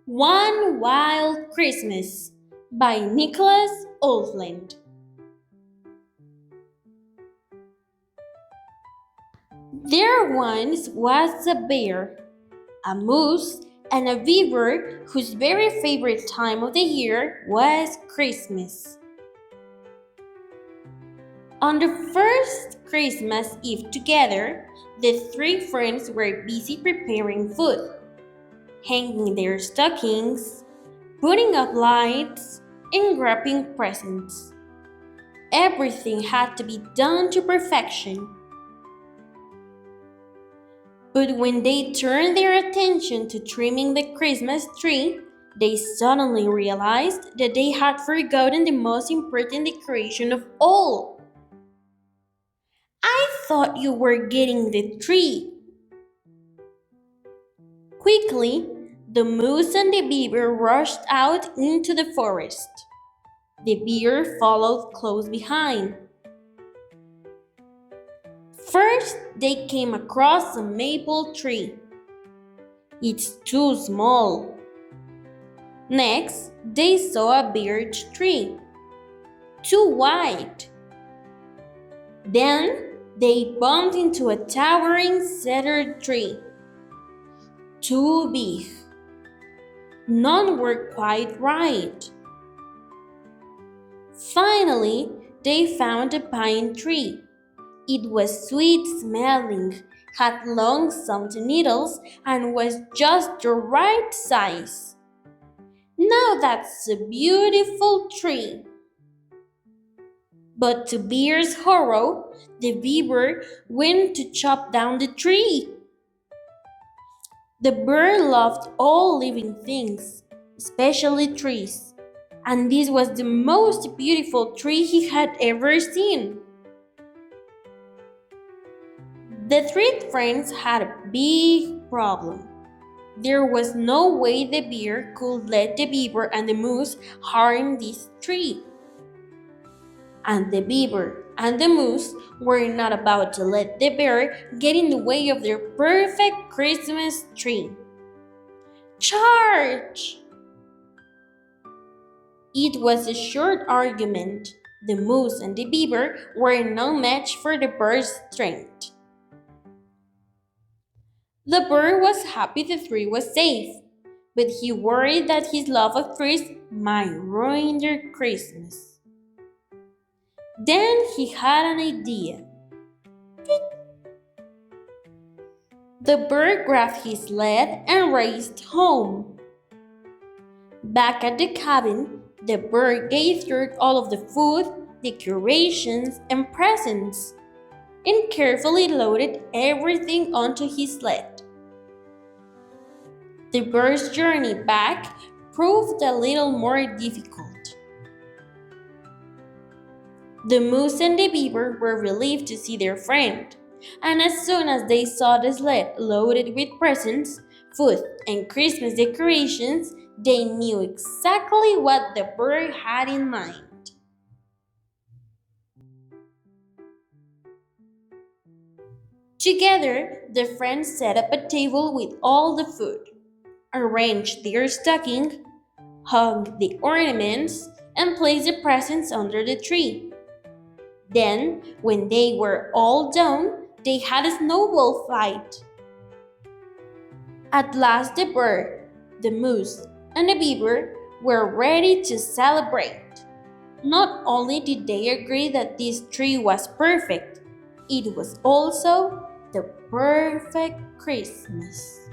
One Wild Christmas by Nicholas Oldland. There once was a bear, a moose, and a beaver whose very favorite time of the year was Christmas. On the first Christmas Eve together, the three friends were busy preparing food, hanging their stockings, putting up lights, and wrapping presents. Everything had to be done to perfection. But when they turned their attention to trimming the Christmas tree, they suddenly realized that they had forgotten the most important decoration of all. I thought you were getting the tree. Quickly, the moose and the beaver rushed out into the forest. The bear followed close behind. First, they came across a maple tree. It's too small. Next, they saw a birch tree. Too wide. Then, they bumped into a towering cedar tree. Too big. None were quite right. Finally, they found a pine tree. It was sweet smelling, had long stumpy needles, and was just the right size. Now that's a beautiful tree. But to Bear's horror, the beaver went to chop down the tree. The bird loved all living things, especially trees, and this was the most beautiful tree he had ever seen. The three friends had a big problem. There was no way the bear could let the beaver and the moose harm this tree. And the beaver and the moose were not about to let the bear get in the way of their perfect Christmas tree. Charge! It was a short argument. The moose and the beaver were no match for the bird's strength. The bird was happy the tree was safe, but he worried that his love of trees might ruin their Christmas. Then he had an idea. The bird grabbed his sled and raced home. Back at the cabin, the bird gathered all of the food, decorations, and presents, and carefully loaded everything onto his sled. The bird's journey back proved a little more difficult. The moose and the beaver were relieved to see their friend, and as soon as they saw the sled loaded with presents, food, and Christmas decorations, they knew exactly what the bird had in mind. Together, the friends set up a table with all the food, arranged their stocking, hung the ornaments, and placed the presents under the tree. Then, when they were all done, they had a snowball fight. At last, the bird, the moose, and the beaver were ready to celebrate. Not only did they agree that this tree was perfect, it was also the perfect Christmas.